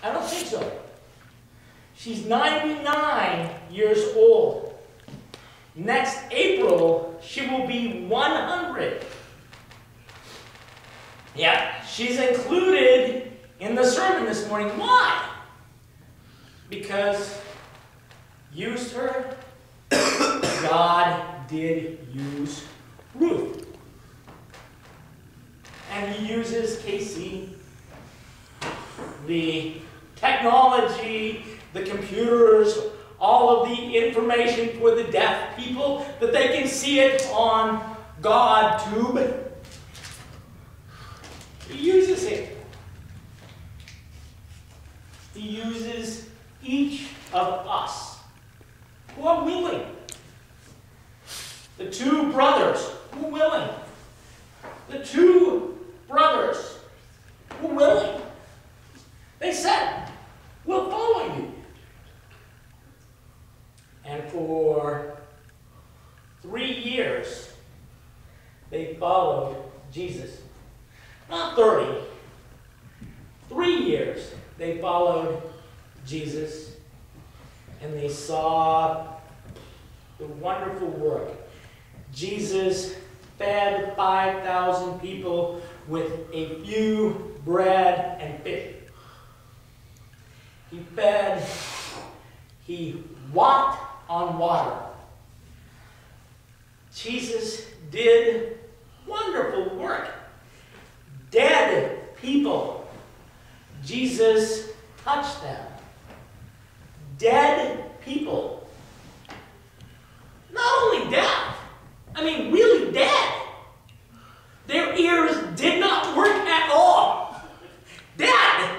I don't think so. She's 99 years old. Next April, she will be 100. Yeah, she's included in the sermon this morning. Why? Because used her. God did use Ruth. And he uses Casey, the technology, the computers, all of the information for the deaf people, that they can see it on GodTube. He uses it. He uses each of us who are willing. The two brothers who are willing. The two brothers who are willing. They said, we'll follow you. And for 3 years, they followed Jesus. Not 30. 3 years they followed Jesus, and they saw the wonderful work. Jesus fed 5,000 people with a few bread and fish. He fed, he walked on water. Jesus did wonderful work. Dead people, Jesus touched them. Dead people. Not only deaf, I mean really dead. Their ears did not work at all. Dead.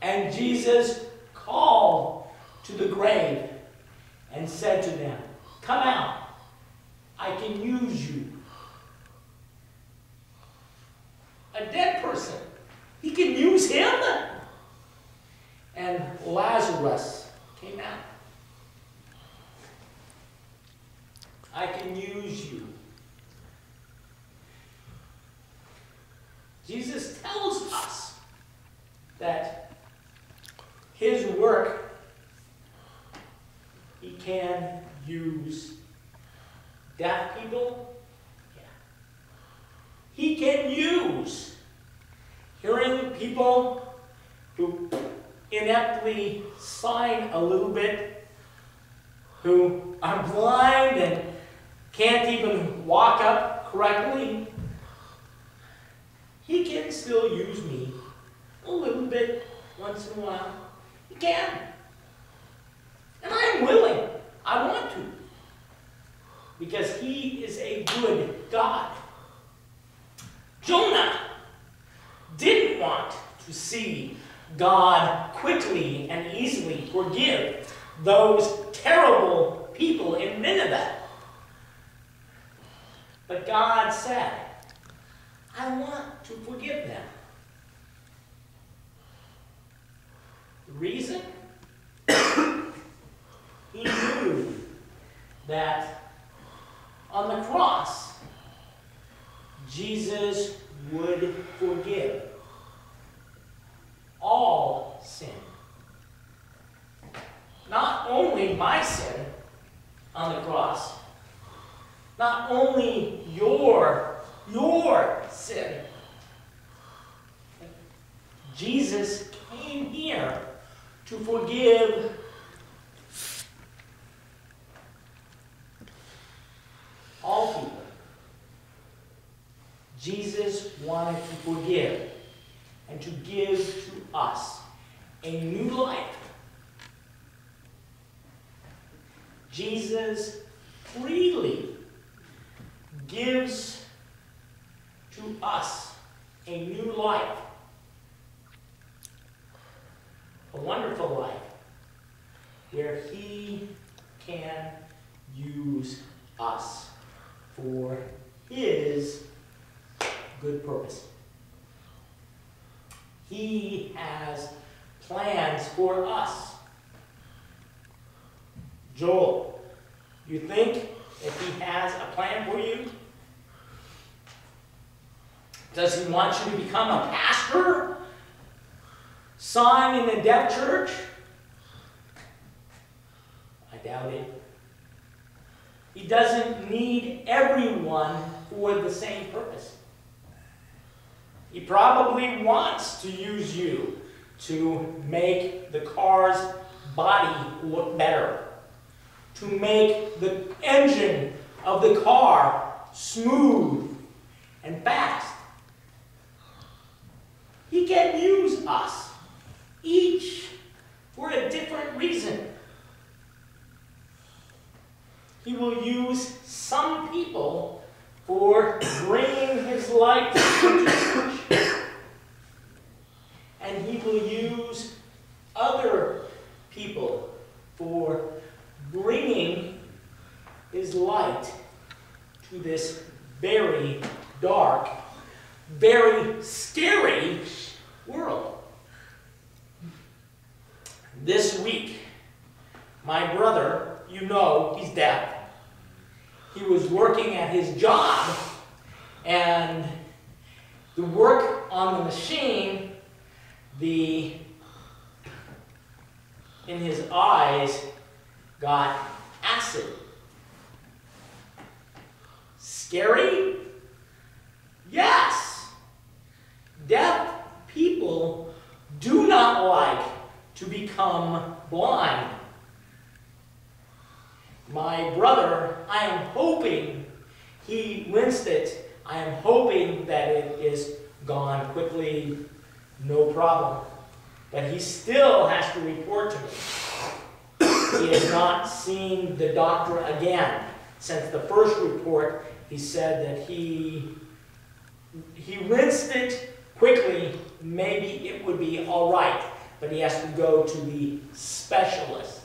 And Jesus called to the grave and said to them, come out. I can use you. A dead person. He can use him. And Lazarus came out. I can use you. Jesus tells us that his work, he can use deaf people. Yeah. He can use hearing people who ineptly sign a little bit, who are blind and can't even walk up correctly. He can still use me a little bit once in a while. He can. And I'm willing. I want to. Because he is a good God. Jonah didn't want to see God quickly and easily forgive those terrible people in Nineveh. But God said, I want to forgive them. The reason? He knew that on the cross, Jesus would forgive all sin. Not only my sin on the cross, not only your sin. Jesus came here to forgive all people. Jesus wanted to forgive and to give to us a new life. Jesus freely gives to us a new life. A wonderful life where he can use us for his good purpose. He has plans for us. Joel, you think that he has a plan for you? Does he want you to become a pastor? sign in a deaf church? I doubt it. He doesn't need everyone for the same purpose. He probably wants to use you to make the car's body look better, to make the engine of the car smooth and fast. He can use us, each for a different reason. He will use some people for bringing his light to the church. And he will use other people for bringing his light to this very dark, very scary world. This week, my brother, you know, he's deaf. He was working at his job, and the work on the machine, in his eyes got acid. Scary? Yes. Deaf people do not like to become blind. My brother, I am hoping he rinsed it. I am hoping that it is gone quickly, no problem. But he still has to report to me. He has not seen the doctor again. Since the first report, he said that he rinsed it quickly. Maybe it would be all right. But he has to go to the specialist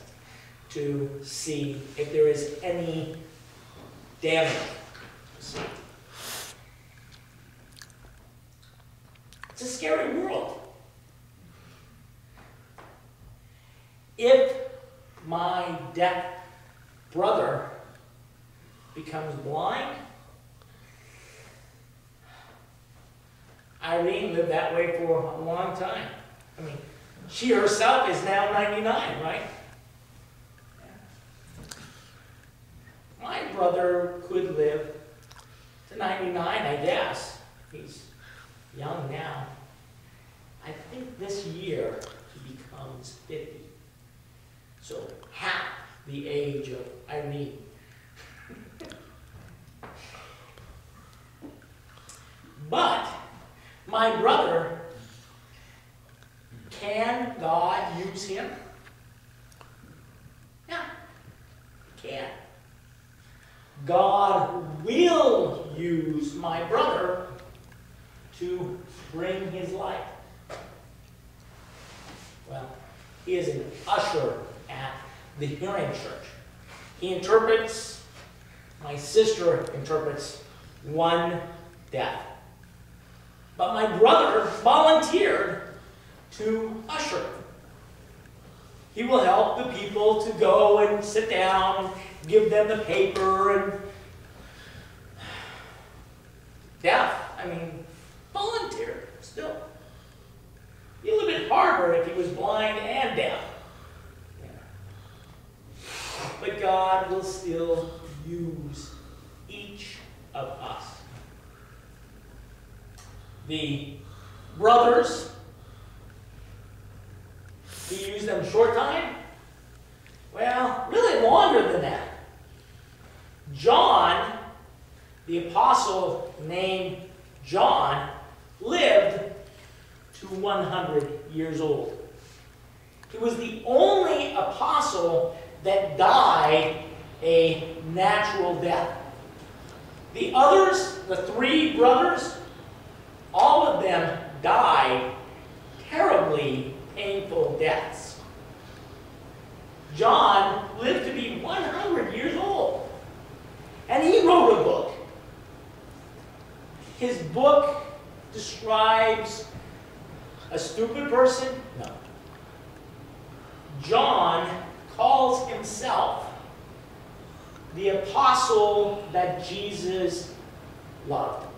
to see if there is any damage. It's a scary world. If my deaf brother becomes blind, Irene lived that way for a long time. I mean, she herself is now 99, right? My brother could live to 99, I guess. He's young now. I think this year he becomes 50. So half the age of Irene. But my brother, can God use him? Yeah, he can. God will use my brother to bring his light. Well, he is an usher at the hearing church. He interprets, my sister interprets one deaf. But my brother volunteered to usher. He will help the people to go and sit down, give them the paper, and deaf, I mean, volunteer still. Be a little bit harder if he was blind and deaf. Yeah. But God will still use each of us. The brothers, he used them short time? Well, really longer than that. John, the apostle named John, lived to 100 years old. He was the only apostle that died a natural death. The others, the three brothers, all of them died terribly painful deaths. John lived to be 100 years old, and he wrote a book. His book describes a stupid person? No. John calls himself the apostle that Jesus loved.